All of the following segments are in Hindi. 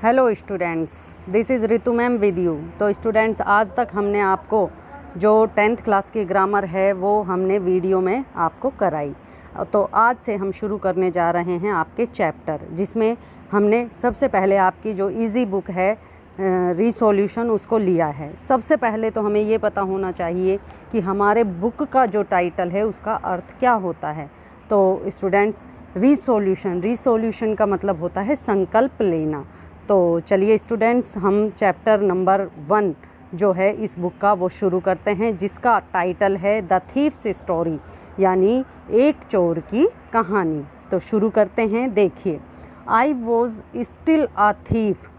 Hello students, this is Ritu ma'am with you. तो स्टूडेंट्स, आज तक हमने आपको जो 10th क्लास की ग्रामर है वो हमने वीडियो में आपको कराई। तो आज से हम शुरू करने जा रहे हैं आपके चैप्टर, जिसमें हमने सबसे पहले आपकी जो इजी बुक है रीसोल्यूशन उसको लिया है। सबसे पहले तो हमें ये पता होना चाहिए कि हमारे बुक का जो टाइटल है उसका अर्थ क्या होता है। तो स्टूडेंट्स, रीसोल्यूशन का मतलब होता है संकल्प लेना। तो चलिए स्टूडेंट्स, हम चैप्टर नंबर 1 जो है इस बुक का वो शुरू करते हैं, जिसका टाइटल है द थीफ्स स्टोरी, यानी एक चोर की कहानी। तो शुरू करते हैं। देखिए, I was still a thief,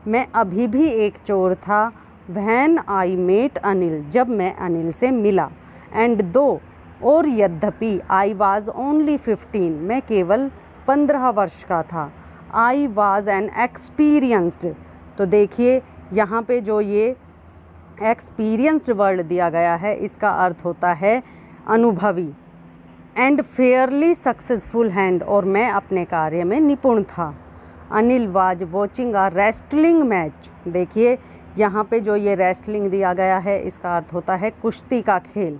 मैं अभी भी एक चोर था। व्हेन आई मेट अनिल, जब मैं अनिल से मिला। एंड दो, और यद्यपि आई वाज ओनली 15, मैं केवल 15 वर्ष का था। आई वाज एन एक्सपीरियंस्ड, तो देखिए यहाँ पे जो ये एक्सपीरियंस्ड वर्ड दिया गया है इसका अर्थ होता है अनुभवी। एंड फेयरली सक्सेसफुल हैंड, और मैं अपने कार्य में निपुण था। Anil was watching a wrestling match, देखिए यहाँ पे जो ये रेस्टलिंग दिया गया है इसका अर्थ होता है कुश्ती का खेल।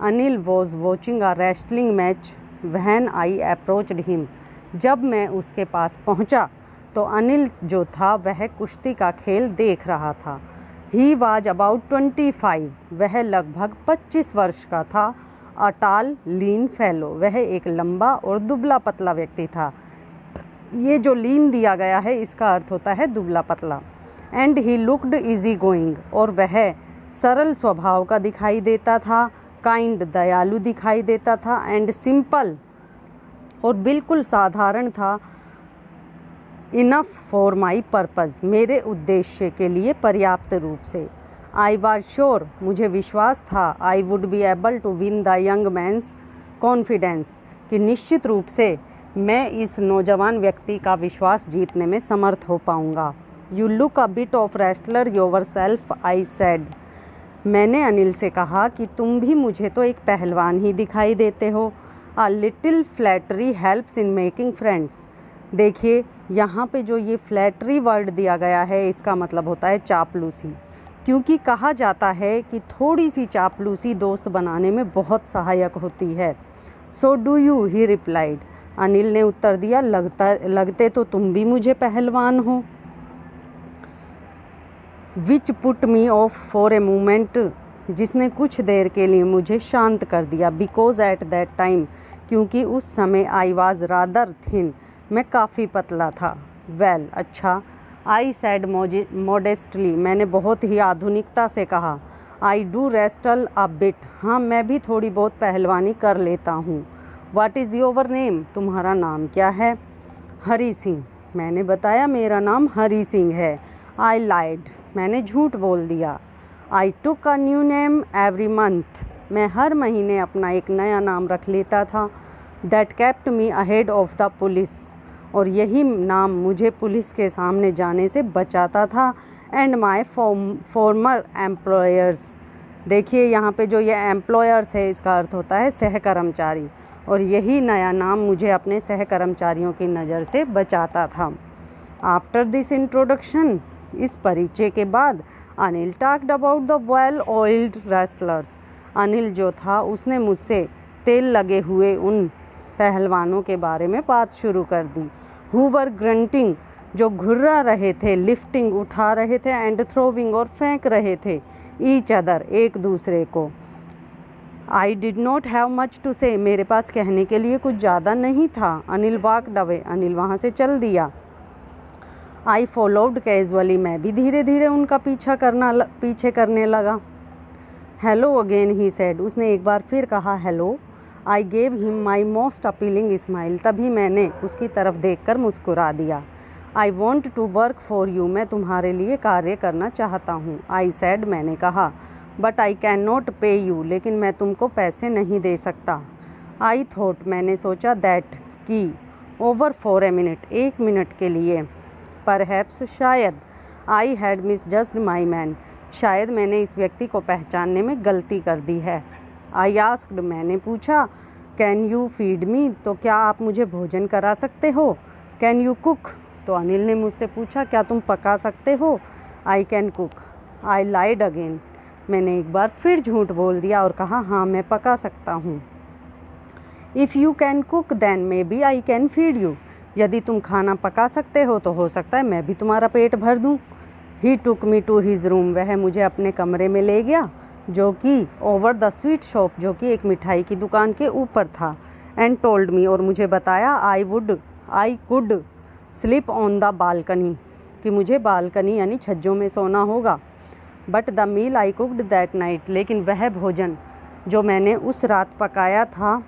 Anil was watching a wrestling match when I approached him, जब मैं उसके पास पहुंचा तो अनिल जो था वह कुश्ती का खेल देख रहा था। ही वाज अबाउट 25, वह लगभग 25 वर्ष का था। अ टाल लीन फेलो, वह एक लंबा और दुबला पतला व्यक्ति था। ये जो लीन दिया गया है इसका अर्थ होता है दुबला पतला। And he looked easy going, और वह सरल स्वभाव का दिखाई देता था। काइंड, दयालु दिखाई देता था। एंड सिंपल, और बिल्कुल साधारण था। इनफ फॉर माई पर्पज़, मेरे उद्देश्य के लिए पर्याप्त रूप से। आई वाज श्योर, मुझे विश्वास था। I would be able to win the young man's confidence, कि निश्चित रूप से मैं इस नौजवान व्यक्ति का विश्वास जीतने में समर्थ हो पाऊँगा। You look a bit of wrestler yourself, I said, मैंने अनिल से कहा कि तुम भी मुझे तो एक पहलवान ही दिखाई देते हो। A little flattery helps in making friends, देखिए यहाँ पे जो ये फ्लैटरी वर्ड दिया गया है इसका मतलब होता है चापलूसी, क्योंकि कहा जाता है कि थोड़ी सी चापलूसी दोस्त बनाने में बहुत सहायक होती है। So do you, he replied, Anil ने उत्तर दिया, लगते तो तुम भी मुझे पहलवान हो। Which put me of for a moment, जिसने कुछ देर के लिए मुझे शांत कर दिया। बिकॉज एट दैट टाइम, क्योंकि उस समय आई वाज रादर थिन, मैं काफ़ी पतला था। वेल, अच्छा, आई सैड मॉडेस्टली, मैंने बहुत ही आधुनिकता से कहा। I do wrestle a bit, हाँ मैं भी थोड़ी बहुत पहलवानी कर लेता हूँ। व्हाट इज़ योर नेम, तुम्हारा नाम क्या है। हरी सिंह, मैंने बताया मेरा नाम हरी सिंह है। आई लाइड, मैंने झूठ बोल दिया। I took a new name every month, मैं हर महीने अपना एक नया नाम रख लेता था। That kept me ahead of the police, और यही नाम मुझे पुलिस के सामने जाने से बचाता था। एंड माई फॉर्मर एम्प्लॉयर्स, देखिए यहाँ पे जो ये एम्प्लॉयर्स है इसका अर्थ होता है सहकर्मचारी, और यही नया नाम मुझे अपने सहकर्मचारियों की नज़र से बचाता था। आफ्टर दिस इंट्रोडक्शन, इस परिचय के बाद, Anil talked about the well oiled wrestlers, Anil जो था उसने मुझसे तेल लगे हुए उन पहलवानों के बारे में बात शुरू कर दी। हु वर ग्रंटिंग, जो घुर्रा रहे थे। लिफ्टिंग, उठा रहे थे। एंड थ्रोविंग, और फेंक रहे थे। ईच अदर, एक दूसरे को। I did not have much to say, मेरे पास कहने के लिए कुछ ज़्यादा नहीं था। अनिल वॉकड अवे, अनिल वहाँ से चल दिया। आई फॉलोड कैजुअली, मैं भी धीरे धीरे उनका पीछे करने लगा। हेलो अगेन, ही सेड, उसने एक बार फिर कहा hello. I gave him my most appealing smile, तभी मैंने उसकी तरफ देखकर मुस्कुरा दिया। I want to work for you, मैं तुम्हारे लिए कार्य करना चाहता हूँ। आई सेड, मैंने कहा। बट आई कैन नॉट पे यू, लेकिन मैं तुमको पैसे नहीं दे सकता। आई थॉट, मैंने सोचा, दैट, कि, over for a minute, 1 minute के लिए, परहैप्स, शायद, आई हैड मिसजज्ड माई मैन, शायद मैंने इस व्यक्ति को पहचानने में गलती कर दी है। आई आस्क्ड, मैंने पूछा। कैन यू फीड मी, तो क्या आप मुझे भोजन करा सकते हो। कैन यू कुक, तो अनिल ने मुझसे पूछा, क्या तुम पका सकते हो? I can cook. I lied again. मैंने एक बार फिर झूठ बोल दिया और कहा, हाँ मैं पका सकता हूँ। If you can cook then maybe I can feed you. यदि तुम खाना पका सकते हो तो हो सकता है मैं भी तुम्हारा पेट भर दूँ। ही टुक मी टू हिज रूम। वह मुझे अपने कमरे में ले गया, जो कि ओवर द स्वीट शॉप, जो कि एक मिठाई की दुकान के ऊपर था। एंड टोल्ड मी, और मुझे बताया, I could sleep on the balcony, कि मुझे बालकनी यानी छज्जों में सोना होगा। But the meal I cooked that night, लेकिन वह भोजन जो मैंने उस रात पकाया था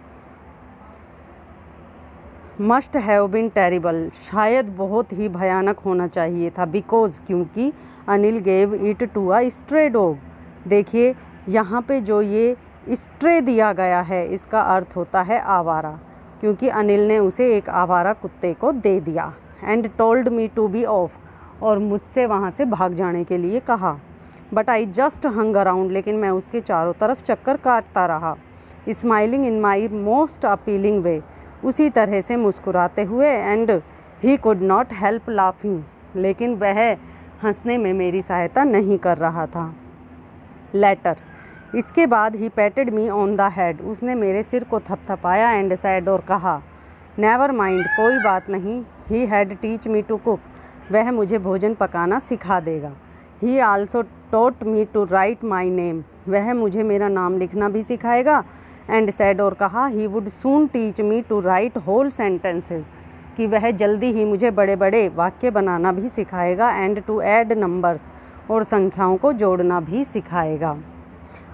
मस्ट हैव बिन टेरिबल, शायद बहुत ही भयानक होना चाहिए था। बिकॉज, क्योंकि Anil gave it to a stray dog. देखिए यहाँ पे जो ये स्ट्रे दिया गया है इसका अर्थ होता है आवारा, क्योंकि अनिल ने उसे एक आवारा कुत्ते को दे दिया। And told me to be off, और मुझसे वहाँ से भाग जाने के लिए कहा। But I just hung around, लेकिन मैं उसके चारों तरफ चक्कर काटता रहा। Smiling in my most appealing way, उसी तरह से मुस्कुराते हुए। And he could not help laughing, लेकिन वह हंसने में मेरी सहायता नहीं कर रहा था। लेटर, इसके बाद ही patted me on the head, उसने मेरे सिर को थपथपाया। एंड सैड, और कहा, नेवर माइंड, कोई बात नहीं। He had teach me to cook, वह मुझे भोजन पकाना सिखा देगा। He also taught me to write my name, वह मुझे मेरा नाम लिखना भी सिखाएगा। एंड सैड, और कहा, he would soon teach me to write whole sentences, कि वह जल्दी ही मुझे बड़े बड़े वाक्य बनाना भी सिखाएगा। एंड टू ऐड नंबर्स, और संख्याओं को जोड़ना भी सिखाएगा।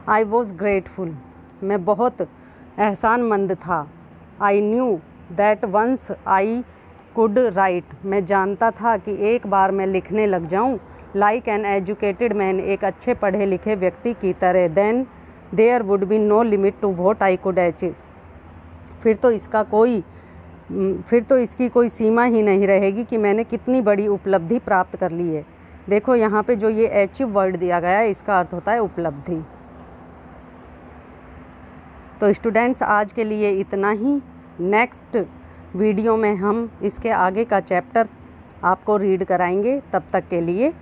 आई वॉज ग्रेटफुल, मैं बहुत एहसानमंद था। I knew that once I could write, मैं जानता था कि एक बार मैं लिखने लग जाऊं, लाइक एन एजुकेटेड मैन, एक अच्छे पढ़े लिखे व्यक्ति की तरह, then there would be no limit to what I could achieve, फिर तो इसकी कोई सीमा ही नहीं रहेगी कि मैंने कितनी बड़ी उपलब्धि प्राप्त कर ली है। देखो यहाँ पे जो ये अचीव वर्ड दिया गया है इसका अर्थ होता है उपलब्धि। तो स्टूडेंट्स आज के लिए इतना ही। नेक्स्ट वीडियो में हम इसके आगे का चैप्टर आपको रीड कराएंगे। तब तक के लिए